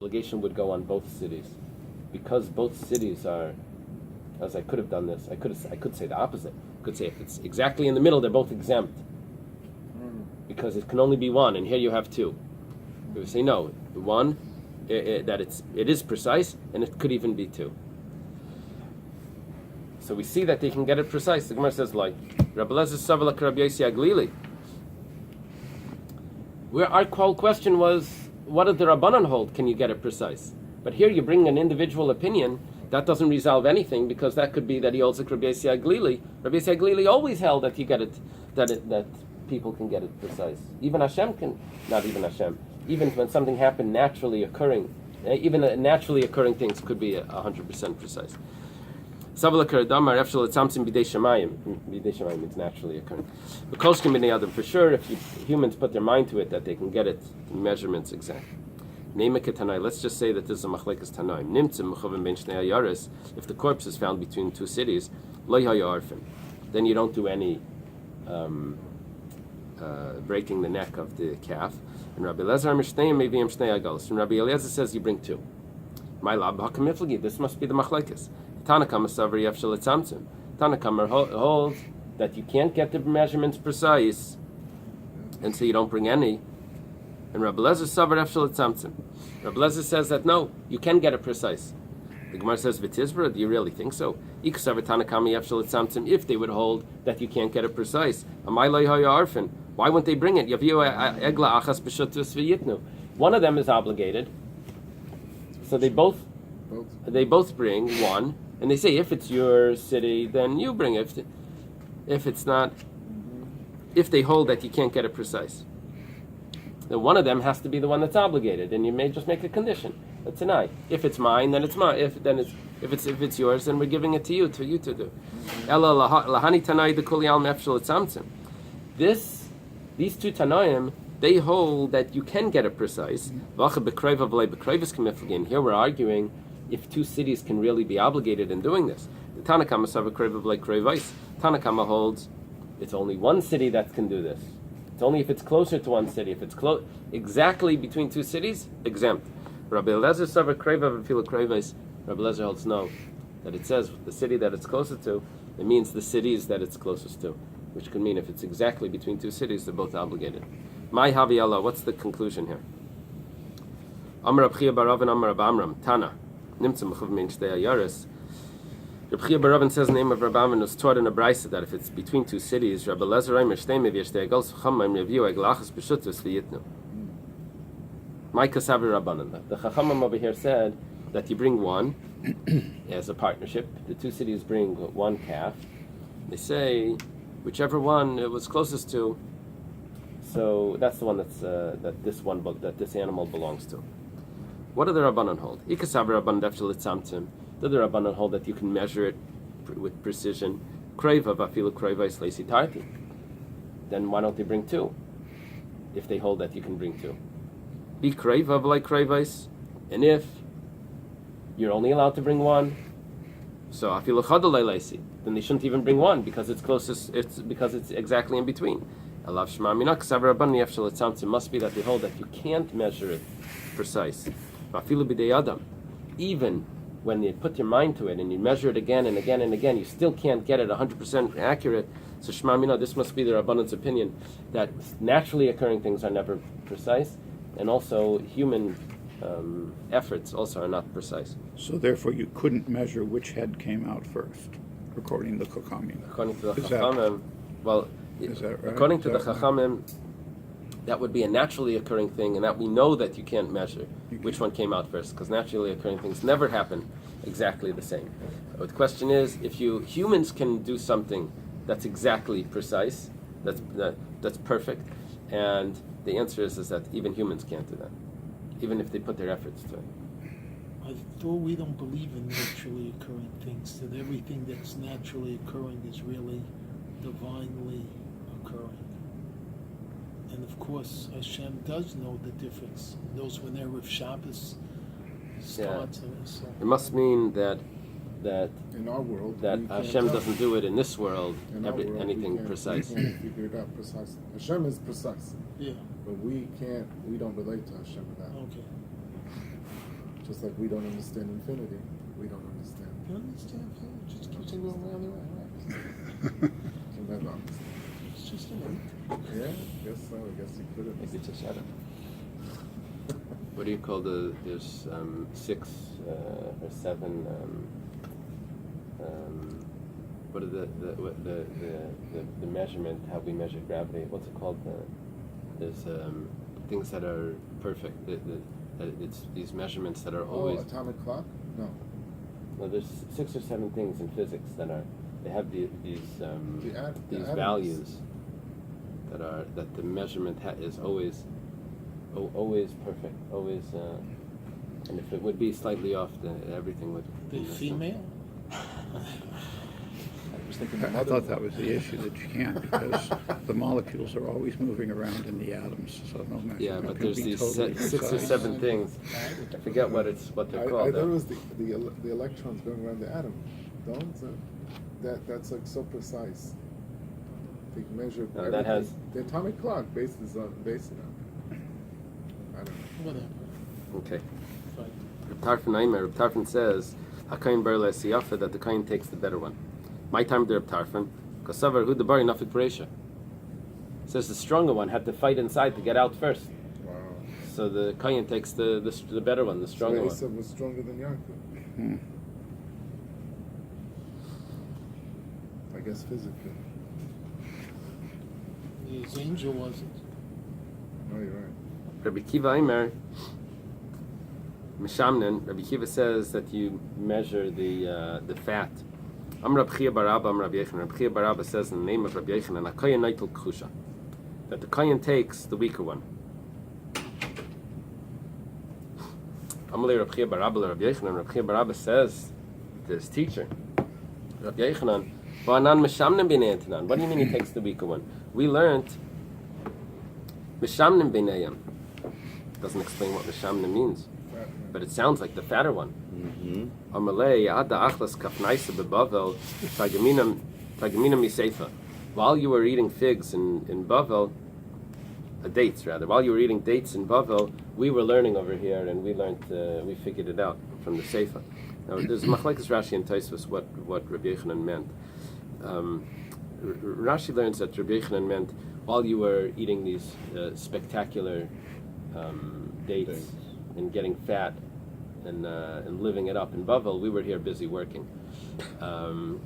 obligation would go on both cities, because both cities are. As I could have done this, I could say the opposite. I could say if it's exactly in the middle, they're both exempt, because it can only be one, and here you have two. We would say no, the one that it is precise, and it could even be two. So we see that they can get it precise. The Gemara says, like Rabbi Eliezer Savar like Rabbi Yossi Aglili. Where our whole question was, what did the Rabbanan hold? Can you get it precise? But here you bring an individual opinion. That doesn't resolve anything, because that could be that he holds like Rabbi Yossi Aglili. Rabbi Yossi Aglili always held that you get it, that people can get it precise. Even Hashem can, not even Hashem. Even when something happened naturally occurring, even naturally occurring things could be 100% precise. Bidei Shemayim means naturally occurring. For sure, if humans put their mind to it, that they can get it in measurements exact. Let's just say that this is a machlekes tanaim. If the corpse is found between two cities, then you don't do any breaking the neck of the calf. And Rabbi Eliezer says you bring two. This must be the machlekes. Tanakama holds that you can't get the measurements precise, and so you don't bring any. And Rabbi Eliezer says that no, you can get it precise. The Gemara says, "V'tizbra, do you really think so?" If they would hold that you can't get it precise, why wouldn't they bring it? One of them is obligated, so they both bring one, and they say if it's your city, then you bring it. If it's not, if they hold that you can't get it precise, then one of them has to be the one that's obligated, and you may just make a condition. That's an eye. If it's mine, then it's mine. If it's yours, then we're giving it to you to do. These two Tanoim, they hold that you can get it precise. Here we're arguing if two cities can really be obligated in doing this. The Tanakama holds it's only one city that can do this. It's only if it's closer to one city. If it's exactly between two cities, exempt. Rabbi Eliezer Savar Krevav and Fila Krevis. Rabbi Eliezer holds no, that it says the city that it's closer to, it means the cities that it's closest to, which could mean if it's exactly between two cities, they're both obligated. My Havi Allah, what's the conclusion here? Amar Abchia Barav and Amar Abamram, Tana, Nimtzim Mechuv Min Shtei Ayaris. Rabbi Chia Baravin says the name of Rabbi Amram was taught in a brisa that if it's between two cities, Rabbi Eliezer Reimer Shtei Mevi Shtei Agals Chachamim Reviu Eglachas B'Shutus V'Yitnu. My Kasavi Rabbanan. The Chachamim over here said that you bring one as a partnership. The two cities bring one calf. They say whichever one it was closest to. So that's the one that this animal belongs to. What do the Rabbanan hold? Ikasavi Rabbanan Defshel Itzamtim. Did the Rabbanan hold that you can measure it with precision? Then why don't they bring two? If they hold that you can bring two. Be kreva like krevais. And if you're only allowed to bring one, so then they shouldn't even bring one because it's closest. Because it's exactly in between. It must be that they hold that you can't measure it precise. Even when you put your mind to it and you measure it again and again and again, you still can't get it 100% accurate. So Shema Mina, this must be their abundance opinion that naturally occurring things are never precise, and also human efforts also are not precise. So therefore, you couldn't measure which head came out first, according to the Chachamim. According to the Chachamim, well, is that right? According to the Chachamim, that would be a naturally occurring thing, and that we know that you can't measure which one came out first, because naturally occurring things never happen exactly the same. But the question is, if humans can do something that's exactly precise, that's perfect, and the answer is that even humans can't do that, even if they put their efforts to it. I thought we don't believe in naturally occurring things, that everything that's naturally occurring is really divinely occurring. And of course, Hashem does know the difference. He knows when Erev Shabbos starts. Yeah. So. It must mean that in our world, that Hashem doesn't do it in this world. Anything precise. We can't figure it out precisely. Hashem is precise. Yeah. But we don't relate to Hashem with that. Okay. Just like we don't understand infinity, we don't understand. You understand? It just keeps on going round and round. Can never understand. It's just an eight. Yeah, guess so. I guess you could have. Maybe it's a shadow. What do you call there's 6 or 7, what are the measurement, how we measure gravity, what's it called? There's things that are perfect, it's these measurements that are always... atomic clock? No. No, there's 6 or 7 things in physics that they have these atoms. values that the measurement is always perfect, always, and if it would be slightly off, then everything would... The female? I thought that was the issue, that you can't, because the molecules are always moving around in the atoms, so no measurement Yeah, but can there's be these totally 6 or precise. 7 things. I forget what they're I called. thought it was the electrons going around the atom. Don't that's like so precise. They measure. No, that has- the atomic clock based it on. I don't know. Whatever. Okay. Fine. Reb Tarfon says, HaKayin bar le'siyafa, that the Kayin takes the better one. My time, Reb Tarfon, Kosavar hu debari nafik bereisha. Says the stronger one had to fight inside to get out first. Wow. So the Kayin takes the better one, the stronger one. Esau was stronger than Yaakov. Hmm. I guess physically. His angel wasn't. No, you're right. Rabbi Kiva Aimer, Mishamnen, Rabbi Kiva says that you measure the fat. Rab Chia bar Abba, Rab Yechon. Rab Chia bar Abba says in the name of Rabbi Yechon, and Akayin Naitel Kchusha, that the Kayin takes the weaker one. Amalei Rab Chia bar Abba, Rab Yechon, and Rab Chia bar Abba says to his teacher, Rab Yechonan, Va'anan Mishamnen b'nei Antanan. What do you mean he takes the weaker one? We learned Mishamnen b'neiim. Doesn't explain what Mishamnen means, but it sounds like the fatter one. Amalei Ada Achlas Kafnaisa beBavel Tagaminam Miseifa. While you were eating figs in Bavel, dates rather. While you were eating dates in Bavel, we were learning over here, and we figured it out from the Seifa. Now there's Machlekes Rashi and Tosfos what Rabbi Yechonan meant. Rashi learns that Rabbi Yechonan meant while you were eating these spectacular dates and getting fat and living it up in Bavel, we were here busy working. The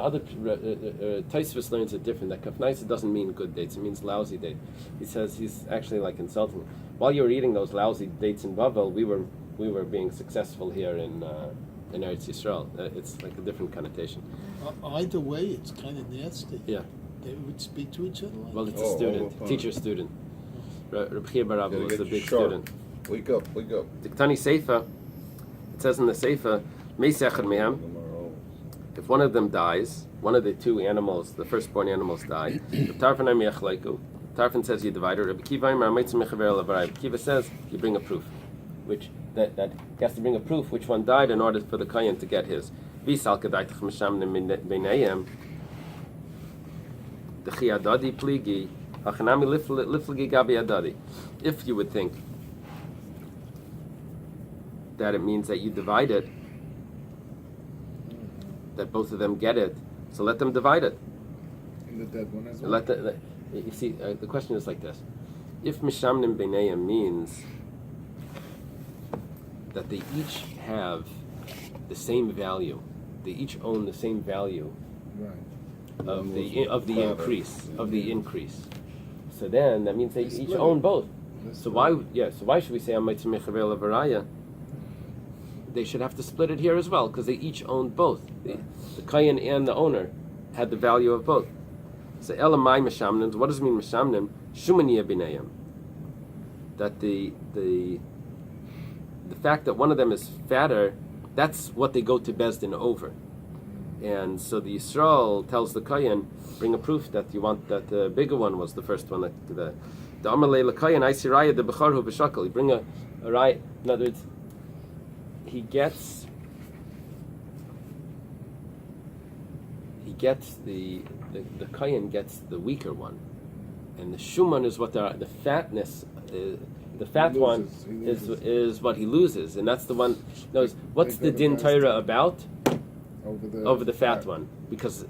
other Tosfos learns it different. That Kafnaisa doesn't mean good dates; it means lousy date. He says he's actually like insulting. While you were eating those lousy dates in Bavel, we were being successful here in Eretz Yisrael. It's like a different connotation. Either way, it's kind of nasty. Yeah. They would speak to each other like Well, that. it's a student, teacher-student. Reb Chia bar Abba was the big sharp. student. Wake up. The Ketani Seifa, it says in the Seifa, Meis echad mehem, if one of them dies, one of the two animals, the firstborn animals die, Tarfon says you divide it. Rabbi Kiva says you bring a proof, which that he has to bring a proof which one died in order for the Kayin to get his. If you would think that it means that you divide it, that both of them get it, so let them divide it. In the dead one as well. You see, the question is like this: if mishamnim b'neiim means that they each have the same value, they each own the same value Right. of the increase. So then that means they each own both. So why should we say Amayt Mechavel Avaraya? They should have to split it here as well, because they each owned both. The Kayin and the owner had the value of both. So Elamai Meshamnim, what does it mean Meshamnim? Shumaniya Binayim. That the fact that one of them is fatter, that's what they go to Bezdin over. And so the Yisrael tells the Kayin, bring a proof that you want that the bigger one was the first one. The Amalei Lekayin, I see Raya the Bechoros B'Shakal. You bring a Raya. In other words, he gets the Kayin gets the weaker one, And the shuman is what the fatness, the fat one is what he loses, and that's the one. Knows what's the din Torah about over the fat one, because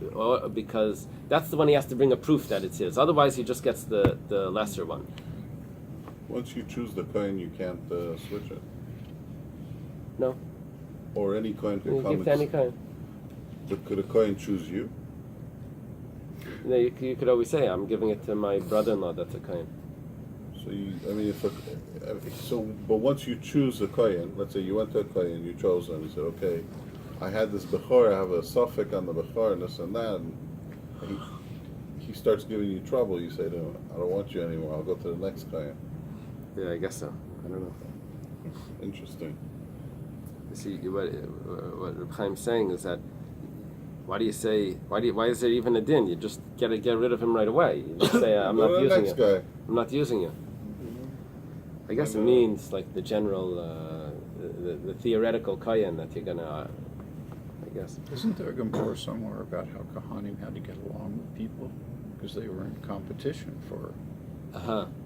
that's the one he has to bring a proof that it's his. Otherwise, he just gets the lesser one. Once you choose the coin, you can't switch it. No. Or any coin could You come. give to any coin. But could a coin choose you? No, you could always say, "I'm giving it to my brother-in-law." That's a coin. So but once you choose a kohen, let's say you went to a kohen, you chose him, you said, okay, I had this bechor, I have a suffix on the bechor, and this and that, and he starts giving you trouble, you say to him, I don't want you anymore, I'll go to the next kohen. Yeah, I guess so. I don't know. Interesting. You see, what Reb Chaim's saying is that why do you say why is there even a din? You just get rid of him right away. You just say I'm Go not to the using next you. guy. I'm not using you. I guess it means like the general, the theoretical kohen that you're gonna. I guess. Isn't there a Gemara somewhere about how Kohanim had to get along with people because they were in competition for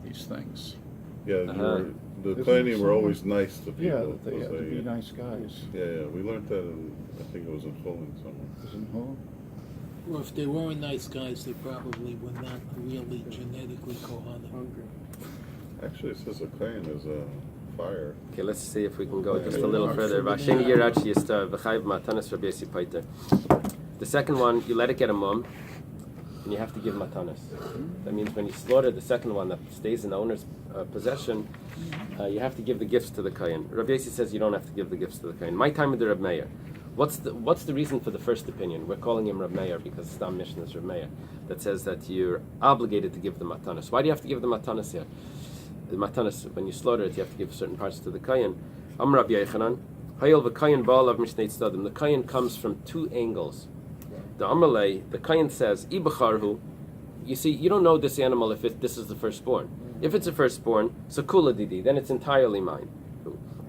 these things? Yeah, the Isn't kohenim it were always nice to people. Yeah, that they because had to be nice guys. Yeah, we learned that I think it was in Poland somewhere. Isn't who? Well, if they weren't nice guys, they probably were not really genetically Kohanim. Actually, it says a kohen is a fire. Okay, let's see if we can go just a Yeah. little further. The second one, you let it get a mum, and you have to give matanas. That means when you slaughter the second one that stays in the owner's possession, you have to give the gifts to the kohen. Rabbi Yossi says you don't have to give the gifts to the kohen. My time with the Reb Meir. What's the reason for the first opinion? We're calling him Reb Meir because Stam Mishnah is Reb Meir that says that you're obligated to give the matanas. Why do you have to give the matanas here? The matanas, when you slaughter it, you have to give certain parts to the kohen. Amar Rabbi Yochanan, Hayel v'kohen baal of mishnei tzadim. The kohen comes from two angles. The Amalei, the kohen says, Ibacharhu. You see, you don't know this animal if this is the firstborn. If it's a firstborn, so kula didi, then it's entirely mine.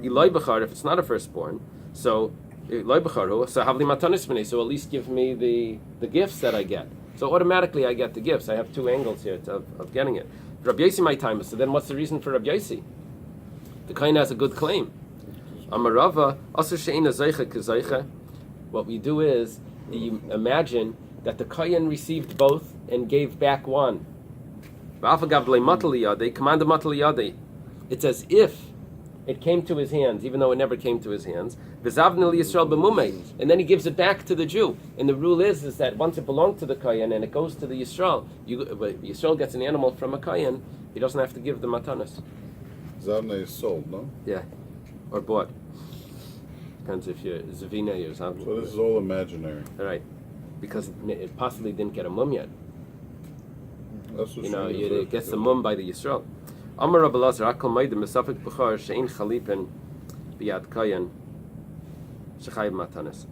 Iloi b'char, if it's not a firstborn, so iloi b'charhu, so havli matanis minei, so at least give me the gifts that I get. So automatically I get the gifts. I have two angles here of getting it. Rabbi Yossi my time, so then what's the reason for Rabbi Yossi? The kohen has a good claim. Amarava, also she'ina zeicha k'zeicha. What we do is, you imagine that the kohen received both and gave back one. It's as if it came to his hands, even though it never came to his hands. And then he gives it back to the Jew. And the rule is that once it belonged to the kohen and it goes to the Yisrael, Yisrael gets an animal from a kohen, he doesn't have to give the matanas. Zavna is sold, no? Yeah, or bought. Depends if you're Zavina or something. So this is all imaginary. All right, because it possibly didn't get a mum yet. That's what It gets the mum by the Yisrael. Amar Rabbi Lazar, Akol Maidim Mesafik Bechar Shein Chalipin Biyad Kayan Shechayim Matanis.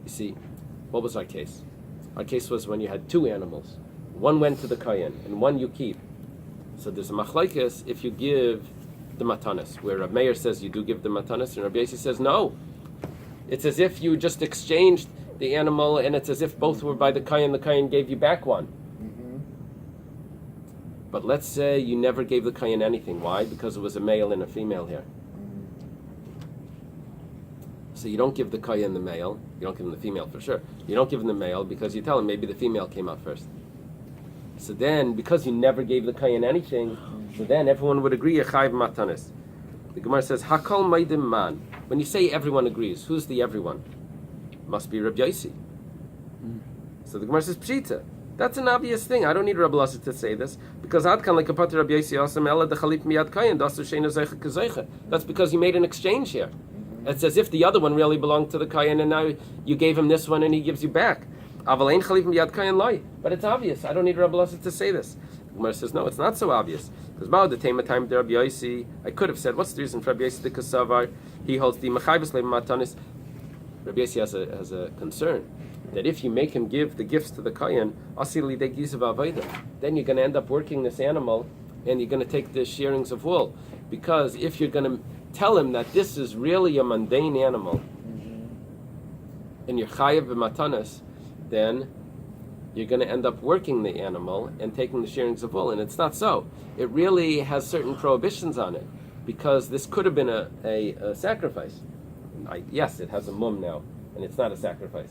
You see, what was our case? Our case was when you had two animals. One went to the Kayan and one you keep. So there's a machlokes if you give the matanis, where Reb Meir says you do give the matanis, and Rabbi Yossi says no. It's as if you just exchanged the animal, and it's as if both were by the Kayan gave you back one. But let's say you never gave the kohen anything. Why? Because it was a male and a female here. So you don't give the kohen the male. You don't give him the female for sure. You don't give him the male because you tell him maybe the female came out first. So then, because you never gave the kohen anything, so then everyone would agree Yechayiv Matanis. The Gemara says Hakol Maidim Man. When you say everyone agrees, who's the everyone? Must be Rabbi Yossi. So the Gemara says Pshita. That's an obvious thing. I don't need Rabbi Lazar to say this because Adkan like a pater Rabbi Yossi asam ela dechalip miyad kayin dasu sheina zeicha kazeicha. That's because you made an exchange here. It's as if the other one really belonged to the kayin, and now you gave him this one and he gives you back. Aval ein chalip miyad kayin loy. But it's obvious. I don't need Rabbi Lazar to say this. The Gemara says no, it's not so obvious because Ma'od the tema time Rabbi Yossi. I could have said what's the reason for Rabbi Yossi the kasavar? He holds the machayvus leim matanis. Rabbi Yossi has a concern that if you make him give the gifts to the kohen, then you're going to end up working this animal and you're going to take the shearings of wool. Because if you're going to tell him that this is really a mundane animal and you're chayav b'matanas, then you're going to end up working the animal and taking the shearings of wool, and it's not so. It really has certain prohibitions on it, because this could have been a sacrifice. Yes, it has a mum now, and it's not a sacrifice.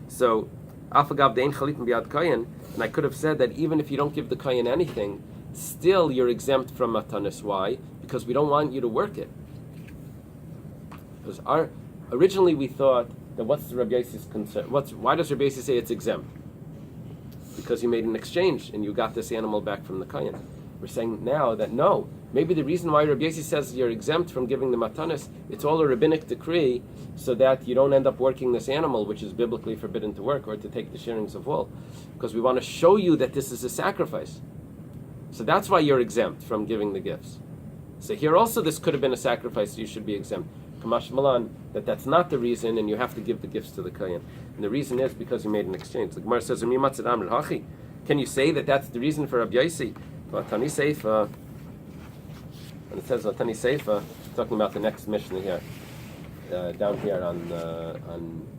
So, Afagav dein chalipim biad kayin, and I could have said that even if you don't give the kayin anything, still you're exempt from matanis. Why? Because we don't want you to work it. Because originally we thought that what's the Rabbi Yossi's concern? Why does Rabbi Yossi say it's exempt? Because you made an exchange and you got this animal back from the kayin. We're saying now that no, maybe the reason why Rabbi Yossi says you're exempt from giving the matanis, it's all a rabbinic decree, so that you don't end up working this animal, which is biblically forbidden to work, or to take the shearings of wool, because we want to show you that this is a sacrifice. So that's why you're exempt from giving the gifts. So here also this could have been a sacrifice, so you should be exempt. Kamash Malan, that's not the reason, and you have to give the gifts to the kayin. And the reason is because you made an exchange. The Gemara says, can you say that that's the reason for Rabbi Yossi? Vatani Seifa, and it says Vatani Seifa, talking about the next Mishnah here, down here on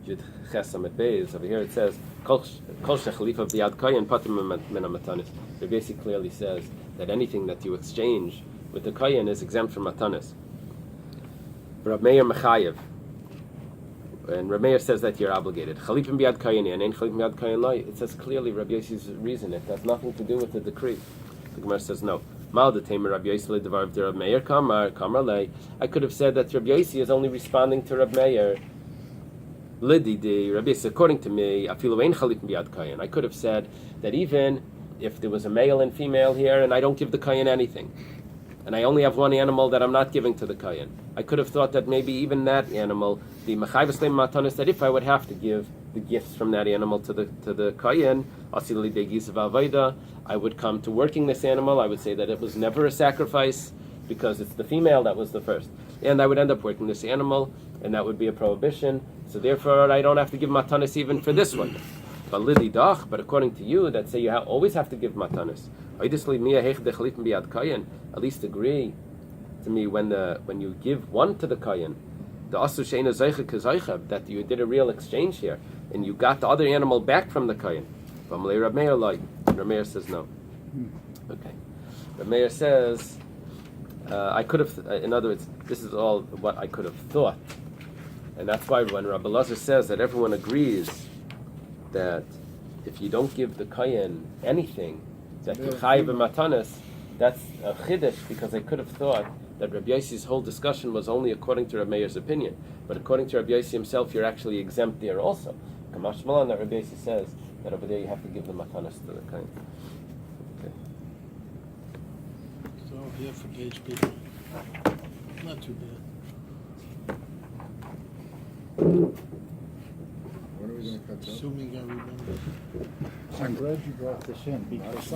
Yud Ches Amid Beis. Over here it says Kol Shechalifa B'Yad Kayin Patim Min HaMatanis. It basically clearly says that anything that you exchange with the kayin is exempt from matanis. Rab Meir Mechayev, and Rab Meir says that you're obligated. Chalipim B'Yad Kayin and Ein Chalipim B'Yad Kayin Lai. It says clearly Rabbi Yossi's reason. It has nothing to do with the decree. The Gemara says no. I could have said that Rabbi Yossi is only responding to Rabbi Meir. According to me, I could have said that even if there was a male and female here and I don't give the kayin anything, and I only have one animal that I'm not giving to the kayin, I could have thought that maybe even that animal, the mechayvus leim matanis, that if I would have to give the gifts from that animal to the kayin, I would come to working this animal. I would say that it was never a sacrifice because it's the female that was the first, and I would end up working this animal, and that would be a prohibition. So therefore, I don't have to give matanis even for this one. But according to you, that say you always have to give matanis. At least agree to me when you give one to the kayin, that you did a real exchange here, and you got the other animal back from the kayin. Rab Meir says no. Okay. Rab Meir says, I could have, in other words, this is all what I could have thought. And that's why when Rabbi Elazar says that everyone agrees that if you don't give the kayin anything, that you chayiv matanis, that's a chiddush, because I could have thought that Rabbi Yossi's whole discussion was only according to Rabbi Meir's opinion. But according to Rabbi Yossi himself, you're actually exempt there also. Kamash Malan, that Rabbi Yossi says that over there you have to give the matanis to the kayin. Okay. So here for page people. Not too bad. When are we going to catch up? Assuming I remember. I'm glad you brought this in because